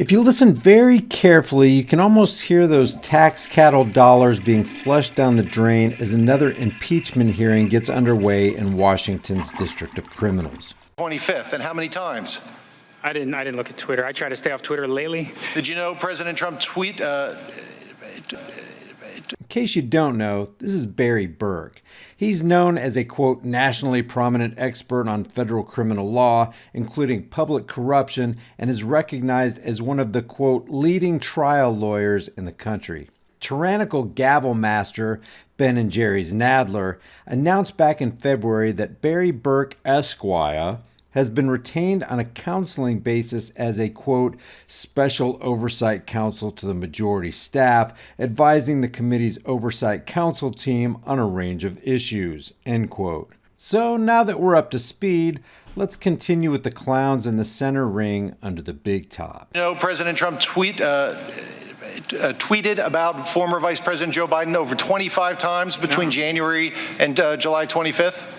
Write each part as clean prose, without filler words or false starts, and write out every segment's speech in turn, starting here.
If you listen very carefully, you can almost hear those tax cattle dollars being flushed down the drain as another impeachment hearing gets underway in Washington's District of Criminals. 25th, and how many times? I didn't look at Twitter. I try to stay off Twitter lately. Did you know President Trump tweet? In case you don't know, this is Barry Burke. He's known as a, quote, nationally prominent expert on federal criminal law, including public corruption, and is recognized as one of the, quote, leading trial lawyers in the country. Tyrannical gavel master Ben & Jerry's Nadler announced back in February that Barry Burke Esquire has been retained on a counseling basis as a, quote, special oversight counsel to the majority staff, advising the committee's oversight counsel team on a range of issues, end quote. So now that we're up to speed, let's continue with the clowns in the center ring under the big top. You know, President Trump tweeted about former Vice President Joe Biden over 25 times between January and July 25th?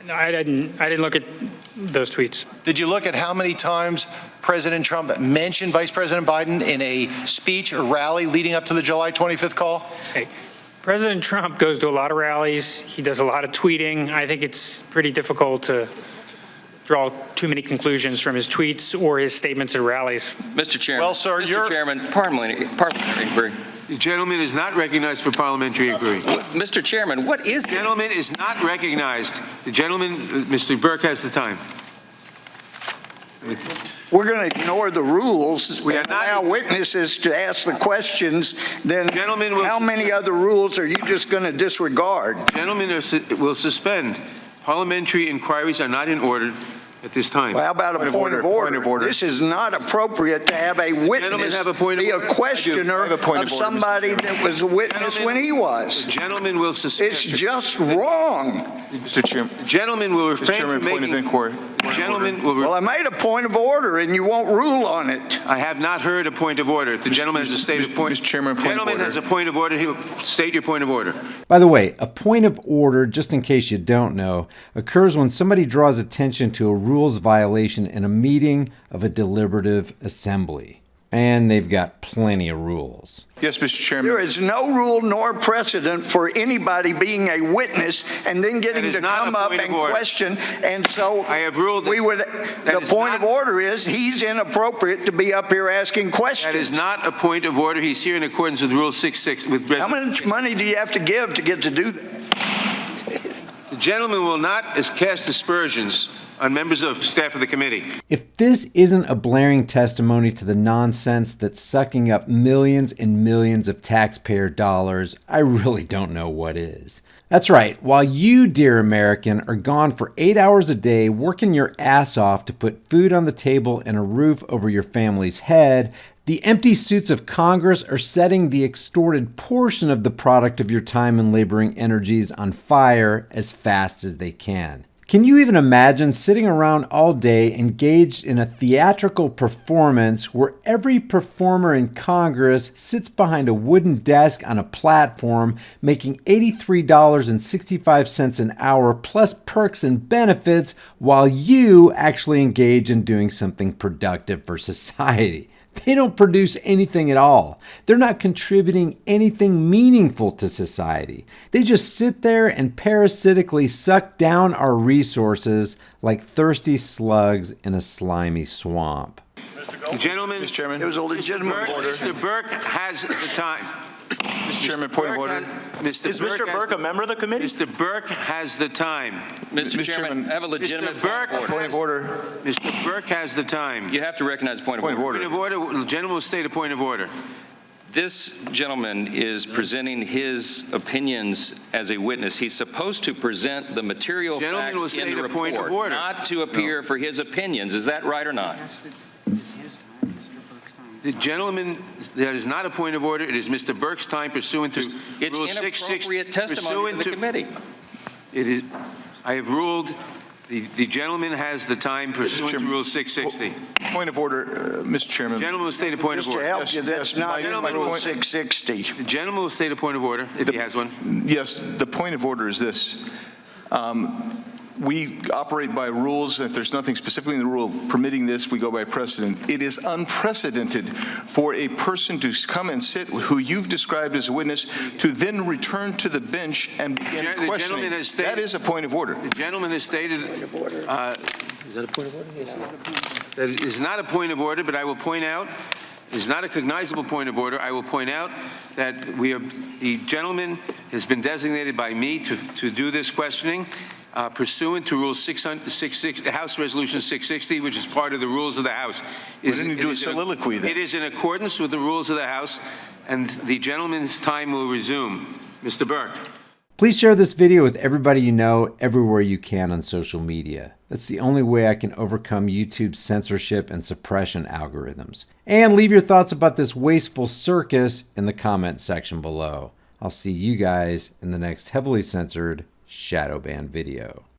No, I didn't look at those tweets. Did you look at how many times President Trump mentioned Vice President Biden in a speech or rally leading up to the July 25th call? Hey, President Trump goes to a lot of rallies. He does a lot of tweeting. I think it's pretty difficult to draw too many conclusions from his tweets or his statements at rallies. Mr. Chairman. Well, sir, Mr. Chairman, parliamentary inquiry. The gentleman is not recognized for parliamentary inquiry. Mr. Chairman, what is The gentleman is not recognized. The gentleman, Mr. Burke, has the time. We're going to ignore the rules We are and not- allow witnesses to ask the questions. Then Gentlemen will how many other rules are you just going to disregard? Gentlemen will suspend. Parliamentary inquiries are not in order at this time. Well, how about a point of order? This is not appropriate to have a witness have a point of be a order? questioner I have a point of of order, Mr. somebody that was a witness when he was. The gentleman will suspend. It's just wrong. Mr. Chairman. The gentleman will refrain Mr. Chairman, from point of making. inquiry. The gentleman will. Well, I made a point of order, and you won't rule on it. I have not heard a point of order. If the gentleman has a stated point. Mr. Chairman, point of gentleman order. has a point of order. He will state your point of order. By the way, a point of order, just in case you don't know, occurs when somebody draws attention to a rules violation in a meeting of a deliberative assembly. And they've got plenty of rules. Yes, Mr. Chairman. There is no rule nor precedent for anybody being a witness and then getting That is to not come a up point and of order. question. And so I have ruled that- we would. that The is point not- of order is he's inappropriate to be up here asking questions. That is not a point of order. He's here in accordance with Rule 66. How much money do you have to give to get to do that? The gentleman will not cast aspersions on members of staff of the committee. If this isn't a blaring testimony to the nonsense that's sucking up millions and millions of taxpayer dollars, I really don't know what is. That's right, while you, dear American, are gone for 8 hours a day working your ass off to put food on the table and a roof over your family's head, the empty suits of Congress are setting the extorted portion of the product of your time and laboring energies on fire as fast as they can. Can you even imagine sitting around all day engaged in a theatrical performance where every performer in Congress sits behind a wooden desk on a platform making $83.65 an hour plus perks and benefits while you actually engage in doing something productive for society? They don't produce anything at all. They're not contributing anything meaningful to society. They just sit there and parasitically suck down our resources like thirsty slugs in a slimy swamp. The gentleman, Mr. Chairman. It was a legitimate order. Mr. Burke has the time. Mr. Chairman, point of order. Is Mr. Burke a member of the committee? Mr. Burke has the time. Mr. Chairman, I have a legitimate Mr. Burke, Point of order. Mr. Burke has the time. You have to recognize point of order. Point of order. The gentleman will state a point of order. This gentleman is presenting his opinions as a witness. He's supposed to present the material Gentleman will facts in state the a point of report, order. not to appear for his opinions. Is that right or not? The gentleman, that is not a point of order. It is Mr. Burke's time pursuant to It's Rule 660. inappropriate testimony to the committee. It is. I have ruled. The gentleman has the time pursuant to Rule 660. Point of order, Mr. Chairman. The gentleman will state a point of Just to order. help you, that's not in Gentlemen, Rule 660. The gentleman will state a point of order if he has one. Yes, the point of order is this. we operate by rules. If there's nothing specifically in the rule permitting this, we go by precedent. It is unprecedented for a person to come and sit, who you've described as a witness, to then return to the bench and begin questioning. That is a point of order. The gentleman has stated. Is that a point of order? That is not a point of order, but I will point out. It's not a cognizable point of order. I will point out that the gentleman has been designated by me to do this questioning pursuant to Rule 660, House Resolution 660, which is part of the rules of the House. Why didn't you do a soliloquy then? It is in accordance with the rules of the House, and the gentleman's time will resume. Mr. Burke. Please share this video with everybody you know, everywhere you can on social media. That's the only way I can overcome YouTube's censorship and suppression algorithms. And leave your thoughts about this wasteful circus in the comment section below. I'll see you guys in the next heavily censored shadow ban video.